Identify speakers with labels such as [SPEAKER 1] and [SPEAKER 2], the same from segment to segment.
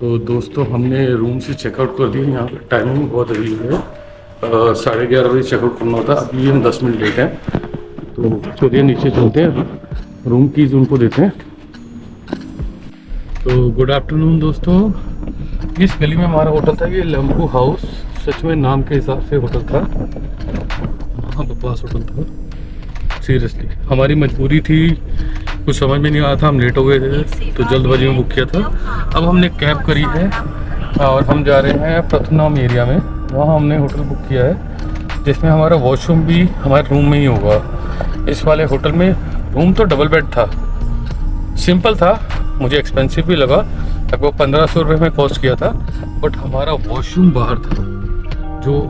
[SPEAKER 1] तो दोस्तों हमने रूम से चेकआउट कर दिया। यहाँ पर टाइमिंग बहुत अजीब है। 11:30 बजे चेकआउट करना होता है। अभी हम 10 मिनट लेट हैं। तो चलिए नीचे चलते हैं, रूम कीज उनको देते हैं। तो गुड आफ्टरनून दोस्तों। इस गली में हमारा होटल था, ये लम्बू हाउस। सच में नाम के हिसाब से होटल था, हाँ बकवास होटल था सीरियसली। हमारी मजबूरी थी, कुछ समझ में नहीं आया था, हम लेट हो गए थे तो जल्दबाजी में बुक किया था। अब हमने कैब करी है और हम जा रहे हैं पथनाम एरिया में। वहाँ हमने होटल बुक किया है जिसमें हमारा वॉशरूम भी हमारे रूम में ही होगा। इस वाले होटल में रूम तो डबल बेड था, सिंपल था, मुझे एक्सपेंसिव भी लगा, लगभग 1500 रुपये में कॉस्ट किया था। बट हमारा वॉशरूम बाहर था, जो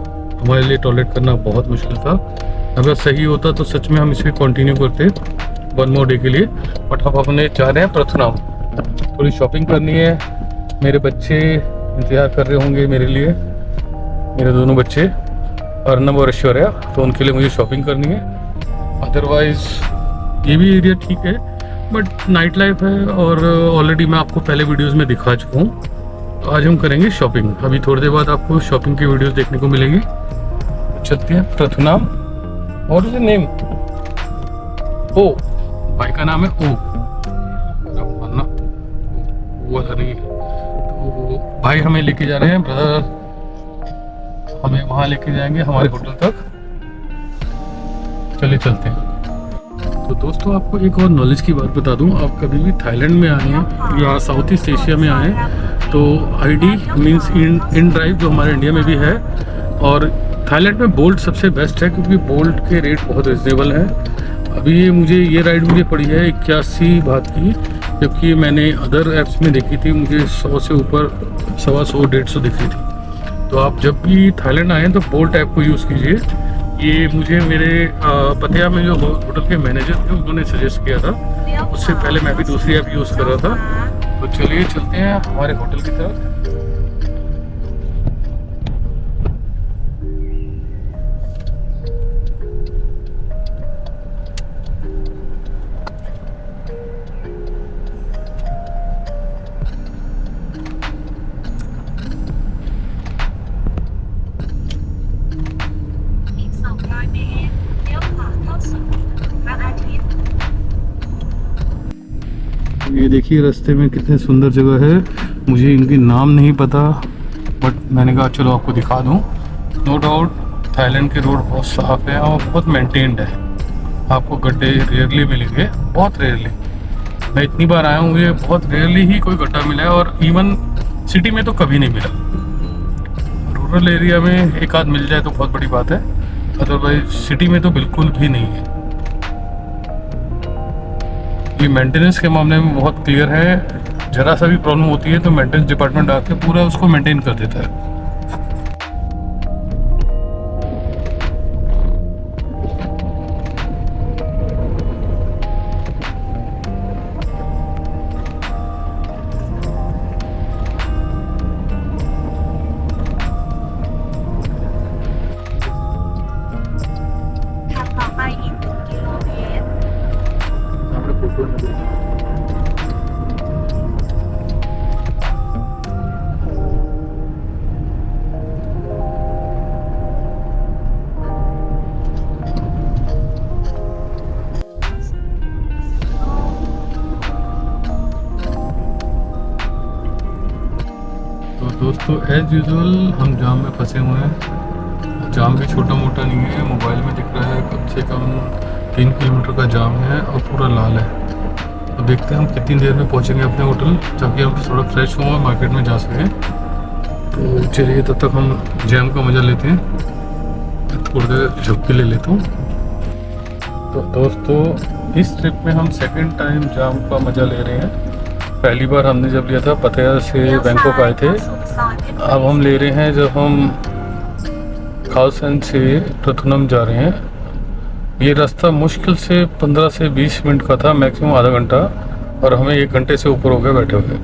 [SPEAKER 1] हमारे लिए टॉयलेट करना बहुत मुश्किल था। अगर सही होता तो सच में हम इसे कंटिन्यू करते 1 मोर डे के लिए। बट अब हमने जा रहे हैं पथनाम, थोड़ी शॉपिंग करनी है। मेरे बच्चे इंतज़ार कर रहे होंगे मेरे लिए, मेरे दोनों बच्चे अर्नब और ऐश्वर्या, तो उनके लिए मुझे शॉपिंग करनी है। अदरवाइज़ ये भी एरिया ठीक है, बट नाइट लाइफ है और ऑलरेडी मैं आपको पहले वीडियोस में दिखा चुका हूँ। तो आज हम करेंगे शॉपिंग। अभी थोड़ी देर बाद आपको शॉपिंग की वीडियोस देखने को मिलेंगी। चलते हैं Pratunam. What is the name? ओ, भाई का नाम है ओ, वरना वो नहीं है। तो भाई हमें लेके जा रहे हैं, ब्रदर हमें वहाँ लेके जाएंगे हमारे होटल तक। चलिए चलते हैं। तो दोस्तों आपको एक और नॉलेज की बात बता दूं, आप कभी भी थाईलैंड में आए हैं या साउथ ईस्ट एशिया में आए तो आईडी मींस इन ड्राइव जो हमारे इंडिया में भी है। और थाईलैंड में बोल्ट सबसे बेस्ट है क्योंकि बोल्ट के रेट बहुत रिजनेबल है। अभी मुझे ये राइड मुझे पड़ी है 81 बात की, जबकि मैंने अदर ऐप्स में देखी थी मुझे 100 से ऊपर, 125 150 दिखी थी। तो आप जब भी थाईलैंड आएँ तो बोल्ट ऐप को यूज़ कीजिए। ये मुझे मेरे पतिया में जो होटल के मैनेजर थे उन्होंने सजेस्ट किया था। उससे पहले मैं भी दूसरी ऐप यूज़ कर रहा था। तो चलिए चलते हैं हमारे होटल की तरफ। ये देखिए रास्ते में कितने सुंदर जगह है, मुझे इनके नाम नहीं पता, बट मैंने कहा चलो आपको दिखा दूं। नो डाउट थाईलैंड के रोड बहुत साफ़ है और बहुत मेंटेन्ड है। आपको गड्ढे रेयरली मिलेंगे, बहुत रेयरली। मैं इतनी बार आया हूँ, मुझे बहुत रेयरली ही कोई गड्ढा मिला है, और इवन सिटी में तो कभी नहीं मिला। रूरल एरिया में एक आध मिल जाए तो बहुत बड़ी बात है, अदरवाइज सिटी में तो बिल्कुल भी नहीं है। ये मेंटेनेंस के मामले में बहुत क्लियर है, जरा सा भी प्रॉब्लम होती है तो मेंटेनेंस डिपार्टमेंट आके पूरा उसको मेंटेन कर देता है। तो दोस्तों एज यूजुअल हम जाम में फंसे हुए हैं। जाम भी छोटा मोटा नहीं है, मोबाइल में दिख रहा है कम से कम 3 किलोमीटर का जाम है और पूरा लाल है। तो देखते हैं हम कितनी देर में पहुंचेंगे अपने होटल, ताकि हम थोड़ा फ्रेश हों और मार्केट में जा सकें। तो चलिए तब तक हम जैम का मज़ा लेते हैं। थोड़ी देर झपकी ले लेता हूँ। तो दोस्तों इस ट्रिप में हम सेकंड टाइम जाम का मज़ा ले रहे हैं। पहली बार हमने जब लिया था पतया से बैंकॉक आए थे, अब हम ले रहे हैं जब हम खाओ सैन से पथनम जा रहे हैं। ये रास्ता मुश्किल से 15 से 20 मिनट का था, मैक्सिमम आधा घंटा, और हमें 1 घंटे से ऊपर हो गए बैठे हुए।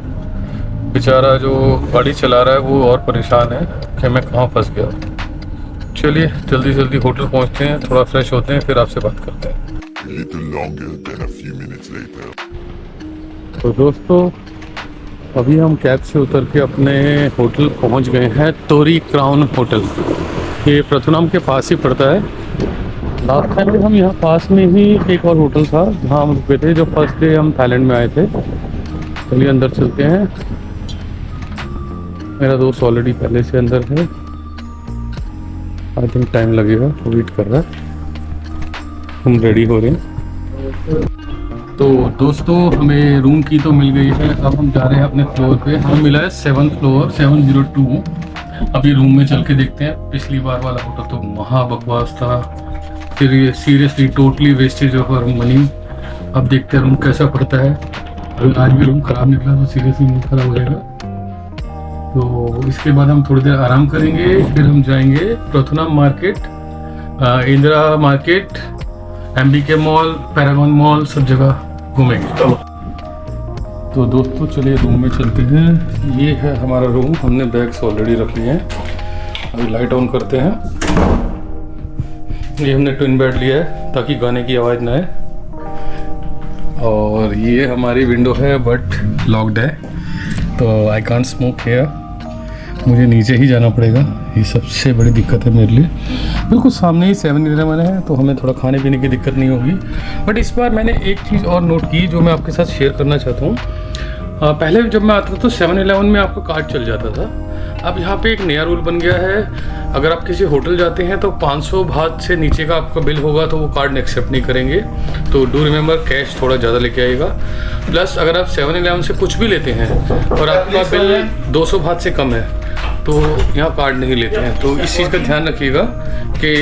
[SPEAKER 1] बेचारा जो गाड़ी चला रहा है वो और परेशान है कि मैं कहाँ फंस गया। चलिए जल्दी जल्दी होटल पहुँचते हैं, थोड़ा फ्रेश होते हैं, फिर आपसे बात करते हैं। तो दोस्तों अभी हम कैब से उतर के अपने होटल पहुंच गए हैं, तोरी क्राउन होटल। ये प्रथुनाम के पास ही पड़ता है। लास्ट टाइम भी हम यहाँ पास में ही एक और होटल था जहाँ हम रुके थे, जो फर्स्ट डे हम थाईलैंड में आए थे। चलिए अंदर चलते हैं। मेरा दोस्त ऑलरेडी पहले से अंदर है। आई थिंक टाइम लगेगा, वेट कर रहा है। हम रेडी हो रहे हैं। तो दोस्तों हमें रूम की तो मिल गई है। अब हम जा रहे हैं अपने फ्लोर पे। हमें मिला है 7th फ्लोर 702। अभी रूम में चल के देखते हैं। पिछली बार वाला होटल तो महा बकवास था, फिर ये seriously totally wastage of our money. अब देखते हैं रूम कैसा पड़ता है। अगर आज भी रूम ख़राब निकला तो सीरियसली मूड खराब हो जाएगा। तो इसके बाद हम थोड़ी देर आराम करेंगे, फिर हम जाएंगे Pratunam market, Indra market, MBK mall, Paragon mall, सब जगह घूमेंगे। तो दोस्तों चलिए रूम में चलते हैं। ये है हमारा रूम। हमने बैग्स ऑलरेडी रख लिए हैं। अभी लाइट ऑन करते हैं। ये हमने ट्विन बेड लिया है ताकि गाने की आवाज़ ना आए। और ये हमारी विंडो है बट लॉक्ड है, तो आई कांट स्मोक हियर। मुझे नीचे ही जाना पड़ेगा। ये सबसे बड़ी दिक्कत है मेरे लिए। बिल्कुल सामने ही 7-Eleven है, तो हमें थोड़ा खाने पीने की दिक्कत नहीं होगी। बट इस बार मैंने एक चीज़ और नोट की जो मैं आपके साथ शेयर करना चाहता हूँ। पहले जब मैं आता था तो 7-Eleven में आपको कार्ड चल जाता था। अब यहाँ पे एक नया रूल बन गया है, अगर आप किसी होटल जाते हैं तो 500 बात से नीचे का आपका बिल होगा तो वो कार्ड एक्सेप्ट नहीं करेंगे। तो डू रिमेंबर कैश थोड़ा ज़्यादा लेके आएगा। प्लस अगर आप 7-Eleven से कुछ भी लेते हैं और आपका बिल 200 बात से कम है तो यहाँ कार्ड नहीं लेते हैं। तो इस चीज़ का ध्यान रखिएगा कि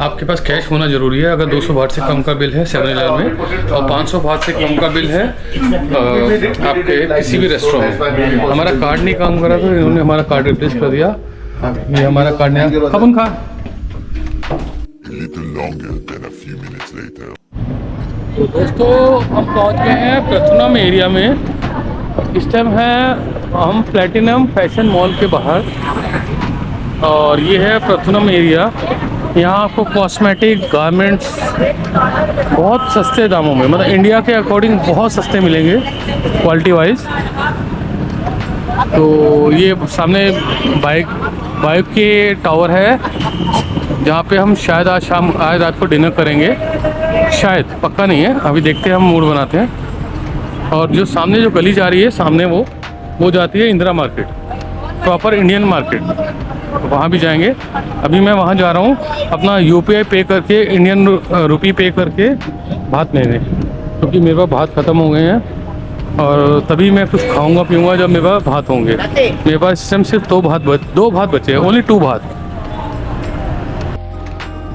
[SPEAKER 1] आपके पास कैश होना ज़रूरी है। अगर 200 बात से कम का बिल है 7-Eleven में और 500 बात से कम का बिल है आपके किसी भी रेस्टोरेंट में। हमारा कार्ड नहीं काम कर रहा था, इन्होंने हमारा कार्ड रिप्लेस कर दिया। ये हमारा कार्ड नहीं खबन खा। तो दोस्तों हम पहुँच गए हैं प्रथुनाम एरिया में। इस टाइम है हम प्लेटिनम फैशन मॉल के बाहर, और ये है प्रथुनाम एरिया। यहाँ आपको कॉस्मेटिक गारमेंट्स बहुत सस्ते दामों में, मतलब इंडिया के अकॉर्डिंग बहुत सस्ते मिलेंगे क्वालिटी वाइज। तो ये सामने बाइक के टावर है जहाँ पे हम शायद आज रात को डिनर करेंगे। शायद, पक्का नहीं है, अभी देखते हैं, हम मूड बनाते हैं। और जो सामने जो गली जा रही है सामने वो जाती है Indira market, proper Indian market. तो वहाँ भी जाएंगे। अभी मैं वहाँ जा रहा हूँ अपना UPI पे करके, इंडियन रुपी पे करके भात लेने, क्योंकि मेरे पास भात ख़त्म हो गए हैं और तभी मैं कुछ खाऊंगा पीऊंगा जब मेरे पास भात होंगे। मेरे पास इस टाइम सिर्फ दो भात बचे हैं, ओनली 2 भात।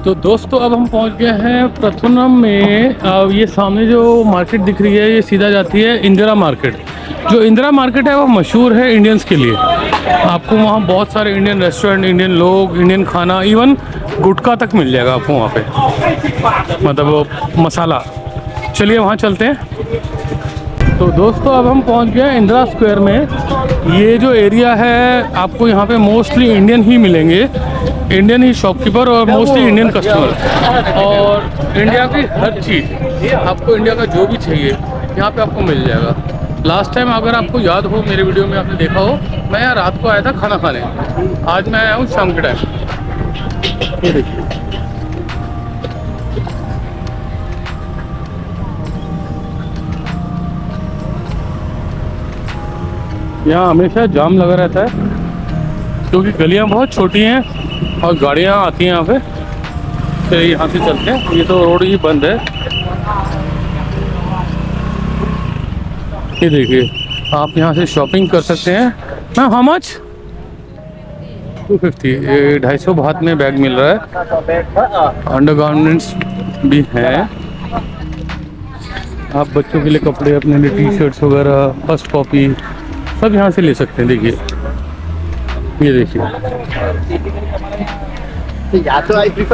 [SPEAKER 1] तो दोस्तों अब हम पहुंच गए हैं प्रथुनाम में। अब ये सामने जो मार्केट दिख रही है ये सीधा जाती है इंदिरा मार्केट। जो इंदिरा मार्केट है वो मशहूर है इंडियंस के लिए। आपको वहाँ बहुत सारे इंडियन रेस्टोरेंट, इंडियन लोग, इंडियन खाना, इवन गुटखा तक मिल जाएगा आपको वहाँ पे, मतलब वो मसाला। चलिए वहाँ चलते हैं। तो दोस्तों अब हम पहुँच गए इंदिरा स्क्वायर में। ये जो एरिया है आपको यहाँ पे मोस्टली इंडियन ही मिलेंगे, इंडियन ही शॉपकीपर और मोस्टली इंडियन कस्टमर। और इंडिया की हर चीज़, आपको इंडिया का जो भी चाहिए यहाँ पे आपको मिल जाएगा। लास्ट टाइम अगर आपको याद हो, मेरे वीडियो में आपने देखा हो, मैं यहाँ रात को आया था खाना खाने। आज मैं आया हूँ शाम के टाइम। ये देखिए, यहाँ हमेशा जाम लगा रहता है क्योंकि गलियाँ बहुत छोटी हैं और गाड़ियाँ आती हैं यहाँ पे। तो यहाँ से चलते हैं। ये तो रोड ही बंद है। ये देखिए, आप यहाँ से शॉपिंग कर सकते हैं। Ma'am how much? 250। ये 250 बात में बैग मिल रहा है। अंडरगारमेंट्स भी हैं। आप बच्चों के लिए कपड़े, अपने लिए टी-शर्ट्स वगैरह, फर्स्ट कॉपी सब यहाँ से ले सकते हैं। देखिए, ये देखिए,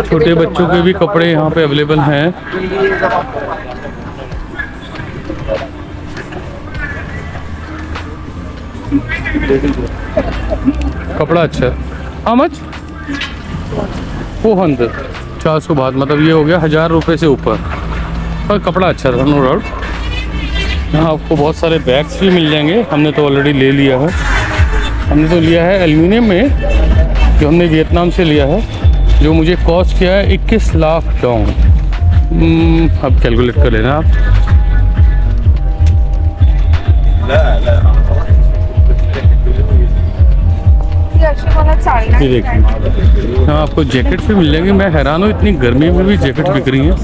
[SPEAKER 1] छोटे बच्चों के भी कपड़े यहाँ पे अवेलेबल हैं। कपड़ा अच्छा है। How much? 400, 400 बात, मतलब ये हो गया 1000 रुपये से ऊपर। पर कपड़ा अच्छा था, नो डाउट। यहाँ आपको बहुत सारे बैग्स भी मिल जाएंगे, हमने तो ऑलरेडी ले लिया है। हमने तो लिया है एल्युमिनियम में, जो हमने वियतनाम से लिया है, जो मुझे कॉस्ट किया है 21 लाख डोंग। अब कैलकुलेट कर लेना आप। ये देखिए, हाँ आपको जैकेट भी मिल जाएंगे। मैं हैरान हूँ, इतनी गर्मी में भी जैकेट बिक रही हैं।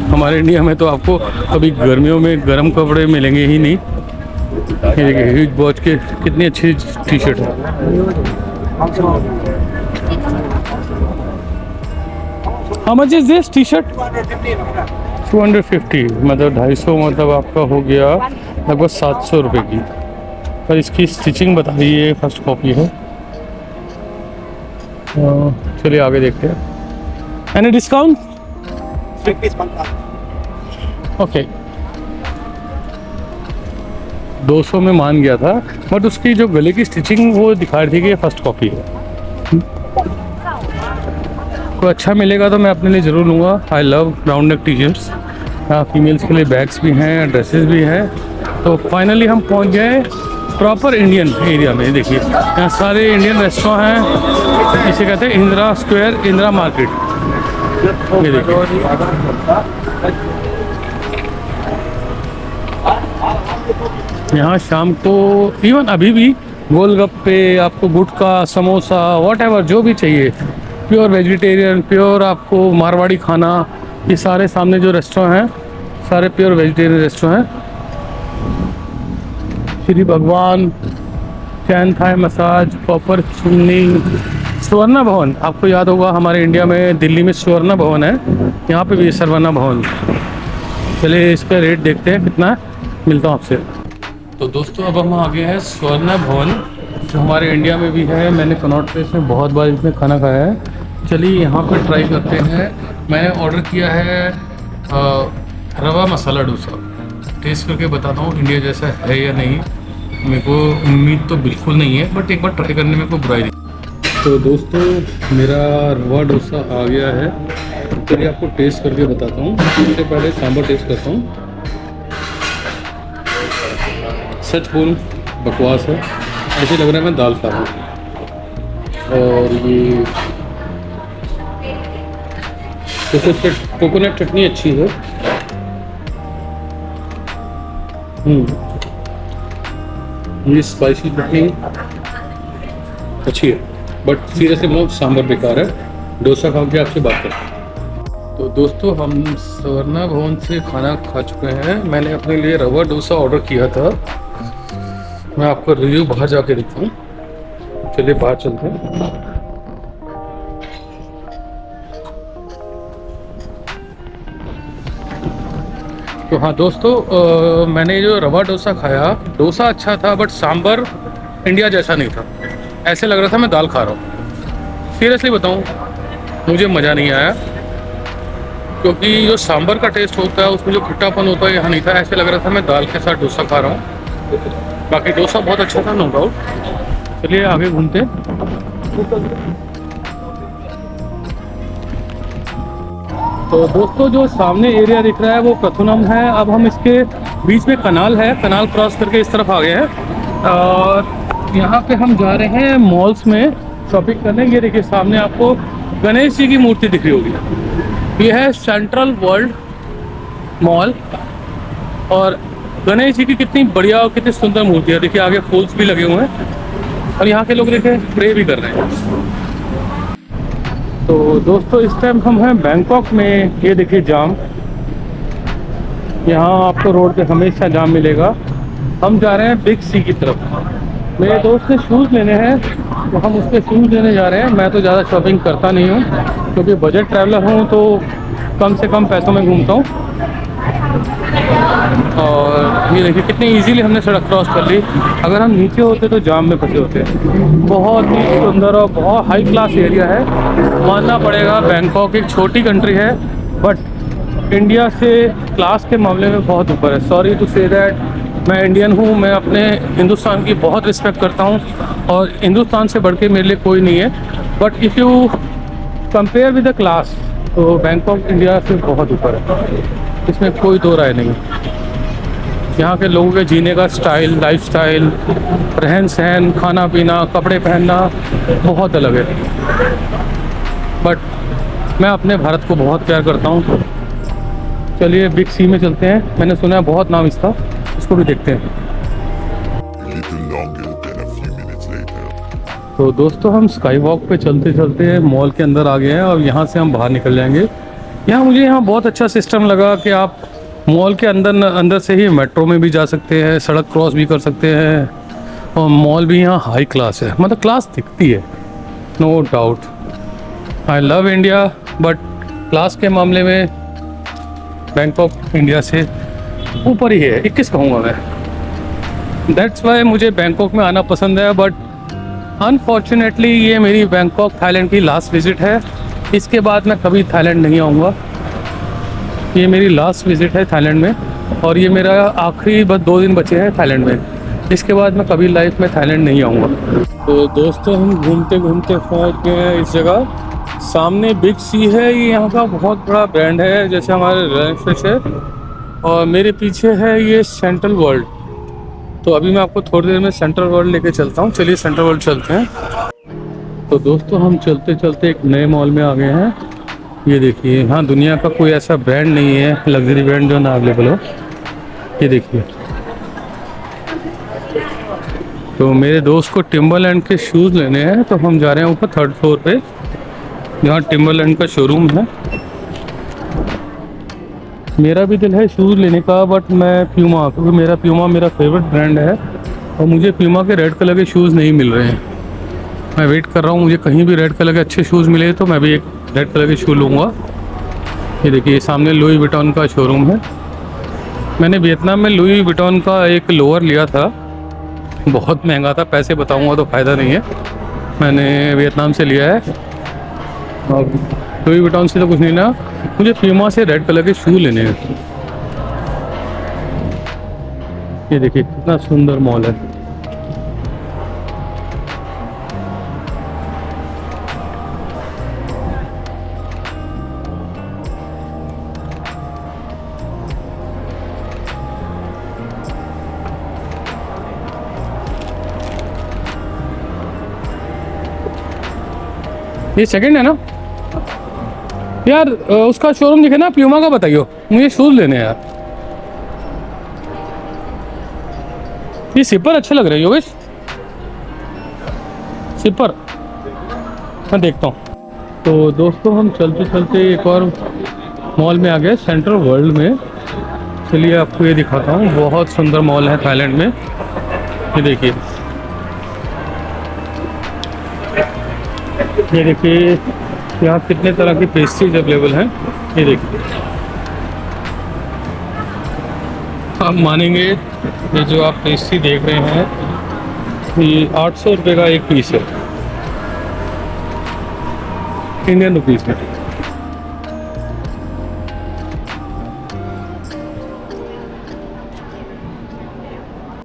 [SPEAKER 1] हमारे इंडिया में तो आपको अभी गर्मियों में गर्म कपड़े मिलेंगे ही नहीं। ये देखिए ह्यूज वॉच के कितनी अच्छी टी शर्ट है। How much is this T shirt? 250, मतलब 250, मतलब आपका हो गया लगभग 700 रुपये की। और इसकी स्टिचिंग बता दी, ये फर्स्ट कॉपी है। चलिए आगे देखते हैं। Any discount? ओके, 200 में मान गया था, बट उसकी जो गले की स्टिचिंग वो दिखा रही थी कि ये फर्स्ट कॉपी है। तो अच्छा मिलेगा तो मैं अपने लिए ज़रूर लूँगा। I love round neck T shirts. यहाँ फीमेल्स के लिए बैग्स भी हैं, ड्रेसेस भी हैं। तो फाइनली हम पहुँच गए प्रॉपर इंडियन एरिया में। देखिए यहाँ सारे इंडियन रेस्टोरेंट हैं, इसे कहते हैं इंदिरा स्क्वायर, इंदिरा मार्केट। ये देखिए, यहाँ शाम को इवन अभी भी गोलगप्पे, आपको गुटका, समोसा, व्हाटएवर जो भी चाहिए, प्योर वेजिटेरियन, प्योर आपको मारवाड़ी खाना, ये सारे सामने जो रेस्टोरेंट हैं सारे प्योर वेजिटेरियन रेस्टोरेंट हैं। श्री भगवान, चैन थाई मसाज, कॉपर चुन्नी, स्वर्ण भवन, आपको याद होगा हमारे इंडिया में दिल्ली में स्वर्ण भवन है, यहाँ पे भी स्वर्ण भवन। चलिए इसका रेट देखते हैं कितना मिलता हूँ आपसे। तो दोस्तों अब हम आ गए हैं स्वर्ण भवन, जो हमारे इंडिया में भी है। मैंने कनॉट प्लेस में बहुत बार इसमें खाना खाया है। चलिए यहाँ पे ट्राई करते हैं। मैंने ऑर्डर किया है रवा मसाला डोसा। टेस्ट करके बताता हूँ इंडिया जैसा है या नहीं। मेरे को उम्मीद तो बिल्कुल नहीं है, बट एक बार ट्राई करने में कोई बुराई नहीं। तो दोस्तों मेरा रवा डोसा आ गया है। चलिए आपको टेस्ट करके बताता हूँ। सबसे पहले सांभर टेस्ट करता हूँ। सच बोल बकवास है, ऐसे लग रहा है मैं दाल खा रहा हूँ। और ये कोकोनट चटनी अच्छी है। ये स्पाइसी चटनी अच्छी है, बट सीरियसली मतलब सांभर बेकार है। डोसा खा के आपसे बात करते हैं। तो दोस्तों हम स्वर्ण भवन से खाना खा चुके हैं। मैंने अपने लिए रवा डोसा ऑर्डर किया था। मैं आपको रिव्यू बाहर जाके देखता हूँ। चलिए बाहर चलते हैं। तो हाँ दोस्तों, मैंने जो रवा डोसा खाया, डोसा अच्छा था, बट सांभर इंडिया जैसा नहीं था। ऐसे लग रहा था मैं दाल खा रहा हूँ। सीरियसली बताऊँ, मुझे मज़ा नहीं आया, क्योंकि जो सांभर का टेस्ट होता है उसमें जो खट्टापन होता है यहाँ नहीं था। ऐसे लग रहा था मैं दाल के साथ डोसा खा रहा हूँ। बाकी डोसा बहुत अच्छा था, नो डाउट। चलिए आगे घूमते हैं। तो दोस्तों जो सामने एरिया दिख रहा है वो कथुनम है। अब हम इसके बीच में कनाल है, कनाल क्रॉस करके इस तरफ आ गए हैं और यहाँ पे हम जा रहे हैं मॉल्स में शॉपिंग करने। ये देखिए सामने आपको गणेश जी की मूर्ति दिख रही होगी। ये है सेंट्रल वर्ल्ड मॉल और गणेश जी की कितनी बढ़िया और कितनी सुंदर मूर्ति है। देखिए आगे फूल्स भी लगे हुए हैं और यहाँ के लोग देखिए प्रे भी कर रहे हैं। तो दोस्तों इस टाइम हम हैं बैंकॉक में। ये देखिए जाम, यहाँ आपको रोड पे हमेशा जाम मिलेगा। हम जा रहे हैं बिग सी की तरफ। मेरे दोस्त ने शूज़ लेने हैं तो हम उसके शूज़ लेने जा रहे हैं। मैं तो ज़्यादा शॉपिंग करता नहीं हूँ, क्योंकि बजट ट्रैवलर हूँ तो कम से कम पैसों में घूमता हूँ। और ये देखिए कितनी इजीली हमने सड़क क्रॉस कर ली। अगर हम नीचे होते तो जाम में फंसे होते। बहुत ही सुंदर और बहुत हाई क्लास एरिया है, मानना पड़ेगा। बैंकॉक एक छोटी कंट्री है, बट इंडिया से क्लास के मामले में बहुत ऊपर है। सॉरी टू से दैट, मैं इंडियन हूँ, मैं अपने हिंदुस्तान की बहुत रिस्पेक्ट करता हूँ और हिंदुस्तान से बढ़ के मेरे लिए कोई नहीं है। But if you compare with the class, तो बैंकॉक इंडिया से बहुत ऊपर है, इसमें कोई दो राय नहीं। यहाँ के लोगों के जीने का स्टाइल, लाइफस्टाइल, रहन सहन, खाना पीना, कपड़े पहनना बहुत अलग है। बट मैं अपने भारत को बहुत प्यार करता हूँ। चलिए बिग सी में चलते हैं, मैंने सुना है बहुत नाम इसका, इसको भी देखते हैं। तो दोस्तों हम स्काई वॉक पे चलते चलते मॉल के अंदर आ गए हैं और यहाँ से हम बाहर निकल जाएंगे। मुझे यहाँ बहुत अच्छा सिस्टम लगा कि आप मॉल के अंदर से ही मेट्रो में भी जा सकते हैं, सड़क क्रॉस भी कर सकते हैं, और मॉल भी यहाँ हाई क्लास है, मतलब क्लास दिखती है, no doubt. I love India, but class के मामले में बैंकॉक इंडिया से ऊपर ही है, 21 कहूँगा मैं। दैट्स वाई मुझे बैंकॉक में आना पसंद है। बट अनफॉर्चुनेटली ये मेरी बैंकॉक थाईलैंड की लास्ट विज़िट है। इसके बाद मैं कभी थाईलैंड नहीं आऊँगा। ये मेरी लास्ट विज़िट है थाईलैंड में, और ये मेरा आखिरी बस 2 दिन बचे हैं थाईलैंड में। इसके बाद मैं कभी लाइफ में थाईलैंड नहीं आऊँगा। तो दोस्तों हम घूमते घूमते पहुँच गए हैं इस जगह। सामने बिग सी है, ये यहाँ का बहुत बड़ा ब्रांड है, जैसे हमारे रिलायंस फ्रेश है, और मेरे पीछे है ये सेंट्रल वर्ल्ड। तो अभी मैं आपको थोड़ी देर में सेंट्रल वर्ल्ड लेके चलता हूँ। चलिए सेंट्रल वर्ल्ड चलते हैं। तो दोस्तों हम चलते चलते एक नए मॉल में आ गए हैं। ये देखिए, हाँ दुनिया का कोई ऐसा ब्रांड नहीं है लग्जरी ब्रांड जो ना अवेलेबल हो। ये देखिए, तो मेरे दोस्त को टिम्बरलैंड के शूज़ लेने हैं, तो हम जा रहे हैं ऊपर 3rd फ्लोर पे जहाँ टिम्बरलैंड का शोरूम है। मेरा भी दिल है शूज़ लेने का, बट मैं प्यूमा, क्योंकि मेरा प्यूमा मेरा फेवरेट ब्रांड है, और मुझे प्यूमा के रेड कलर के शूज़ नहीं मिल रहे हैं। मैं वेट कर रहा हूँ, मुझे कहीं भी रेड कलर के अच्छे शूज़ मिले तो मैं भी एक रेड कलर के शू लूँगा। ये देखिए सामने लुई विटॉन का शोरूम है। मैंने वियतनाम में लुई विटॉन का एक लोअर लिया था, बहुत महंगा था, पैसे बताऊँगा तो फ़ायदा नहीं है। मैंने वियतनाम से लिया है, और लुई विटॉन से तो कुछ नहीं ना, मुझे प्यूमा से रेड कलर के शू लेने हैं। ये देखिए कितना सुंदर मॉल है। ये सेकंड है ना यार, उसका शोरूम दिखे ना प्यूमा का, बताइए मुझे शूज़ लेने हैं यार। ये सिपर अच्छे लग रहे हैं योगेश, सिपर मैं देखता हूँ। तो दोस्तों हम चलते चलते एक और मॉल में आ गए, सेंट्रल वर्ल्ड में। चलिए आपको ये दिखाता हूँ, बहुत सुंदर मॉल है थाईलैंड में। ये देखिए, ये देखिए यहाँ कितने तरह की पेस्ट्रीज अवेलेबल हैं। ये देखिए, आप मानेंगे ये जो आप पेस्ट्री देख रहे हैं ये 800 रुपये का एक पीस है, इंडियन रुपीस में।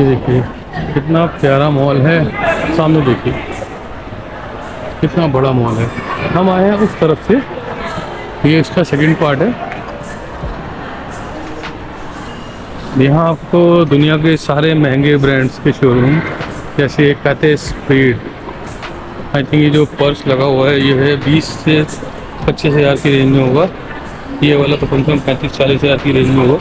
[SPEAKER 1] ये देखिए कितना प्यारा मॉल है, सामने देखिए कितना बड़ा मॉल है। हम आए हैं उस तरफ से, ये इसका सेकंड पार्ट है। यहाँ आपको दुनिया के सारे महंगे ब्रांड्स के शोरूम, जैसे एक कहते हैं स्पीड, आई थिंक ये जो पर्स लगा हुआ है ये है 20 से 25 हज़ार की रेंज में होगा। ये वाला तो कम से कम 35-40 हज़ार की रेंज में होगा।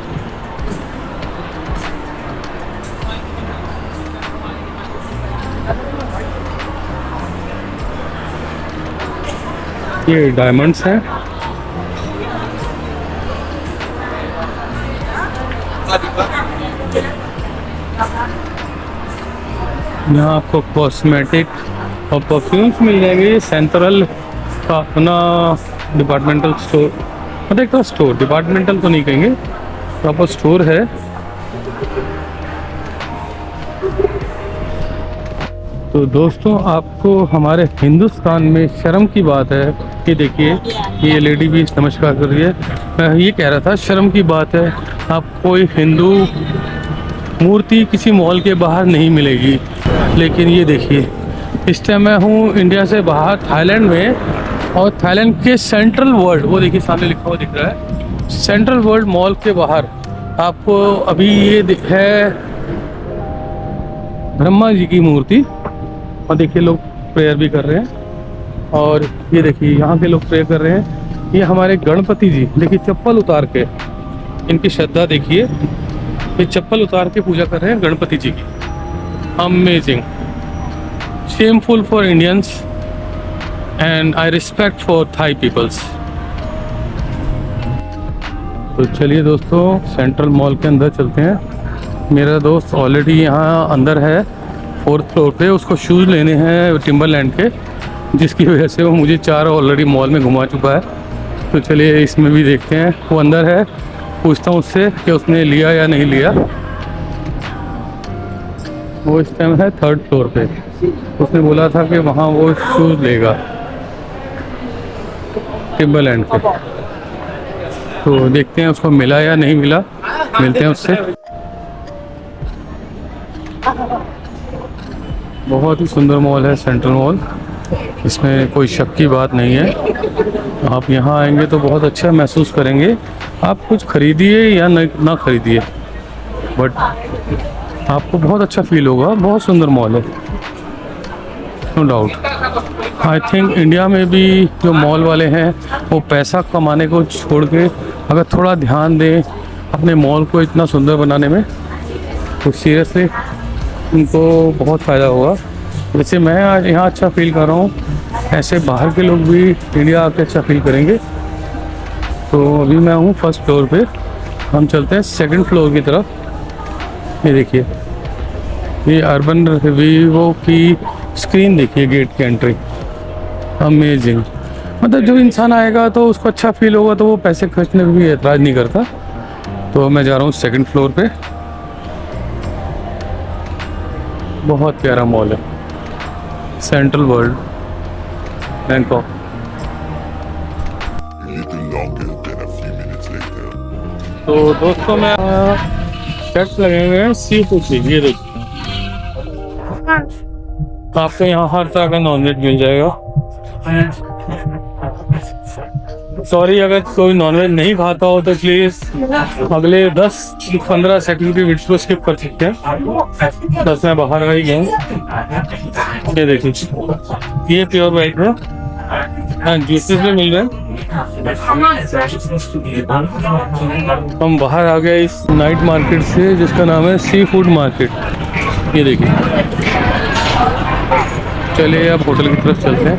[SPEAKER 1] ये डायमंड्स हैं। यहाँ आपको कॉस्मेटिक और परफ्यूम्स मिल जाएंगे। सेंट्रल का अपना डिपार्टमेंटल स्टोर, मतलब एक स्टोर, डिपार्टमेंटल तो नहीं कहेंगे, प्रॉपर स्टोर है। तो दोस्तों आपको हमारे हिंदुस्तान में शर्म की बात है, ये देखिए ये लेडी भी नमस्कार कर रही है। मैं ये कह रहा था शर्म की बात है, आप कोई हिंदू मूर्ति किसी मॉल के बाहर नहीं मिलेगी। लेकिन ये देखिए इस टाइम मैं हूँ इंडिया से बाहर थाईलैंड में, और थाईलैंड के सेंट्रल वर्ल्ड, वो देखिए सामने लिखा हुआ दिख रहा है सेंट्रल वर्ल्ड मॉल के बाहर आपको अभी ये है ब्रह्मा जी की मूर्ति, और देखिए लोग प्रेयर भी कर रहे हैं। और ये देखिए यहाँ के लोग प्रेयर कर रहे हैं। ये हमारे गणपति जी, देखिए चप्पल उतार के, इनकी श्रद्धा देखिए, ये चप्पल उतार के पूजा कर रहे हैं गणपति जी की। Amazing, shameful for Indians and I respect for Thai peoples. तो चलिए दोस्तों, सेंट्रल मॉल के अंदर चलते हैं। मेरा दोस्त ऑलरेडी यहाँ अंदर है 4th फ्लोर पे, उसको शूज़ लेने हैं टिम्बरलैंड के, जिसकी वजह से वो मुझे 4 ऑलरेडी मॉल में घुमा चुका है। तो चलिए इसमें भी देखते हैं, वो अंदर है, पूछता हूँ उससे कि उसने लिया या नहीं लिया। वो इस टाइम है 3rd फ्लोर पे, उसने बोला था कि वहाँ वो शूज़ लेगा टिम्बरलैंड के। तो देखते हैं उसको मिला या नहीं मिला, मिलते हैं उससे। बहुत ही सुंदर मॉल है सेंट्रल मॉल, इसमें कोई शक की बात नहीं है। आप यहाँ आएंगे तो बहुत अच्छा महसूस करेंगे। आप कुछ खरीदिए या ना खरीदिए, बट आपको बहुत अच्छा फील होगा। बहुत सुंदर मॉल है, no doubt. I think India में भी जो मॉल वाले हैं वो पैसा कमाने को छोड़ के अगर थोड़ा ध्यान दें अपने मॉल को इतना सुंदर बनाने में, तो सीरियसली उनको बहुत फ़ायदा होगा। जैसे मैं आज यहाँ अच्छा फील कर रहा हूँ, ऐसे बाहर के लोग भी इंडिया आके अच्छा फील करेंगे। तो अभी मैं हूँ 1st फ्लोर पे, हम चलते हैं 2nd फ्लोर की तरफ। ये देखिए, ये अर्बन रिवीवो की स्क्रीन देखिए, गेट की एंट्री अमेजिंग। मतलब जो इंसान आएगा तो उसको अच्छा फील होगा, तो वो पैसे खर्चने में भी एतराज़ नहीं करता। तो मैं जा रहा हूँ 2nd फ्लोर पे। बहुत प्यारा मॉल है, सेंट्रल वर्ल्ड, बैंकॉक। तो दोस्तों मैं शर्ट्स लगे हुए हैं सी फूड की, ये देखिए आपको यहाँ हर तरह का नॉनवेज मिल जाएगा। सॉरी, अगर कोई नॉनवेज नहीं खाता हो तो प्लीज़ अगले 10-15 सेकंड की वीडियो स्किप कर सकते हैं। बस मैं बाहर आ ही गया हूँ। ये देखिए, ये प्योर वाइट है, हाँ जूसेस भी मिल रहे हैं। हम बाहर आ गए इस नाइट मार्केट से, जिसका नाम है सी फूड मार्केट। ये देखिए, चलिए अब होटल की तरफ चलते हैं।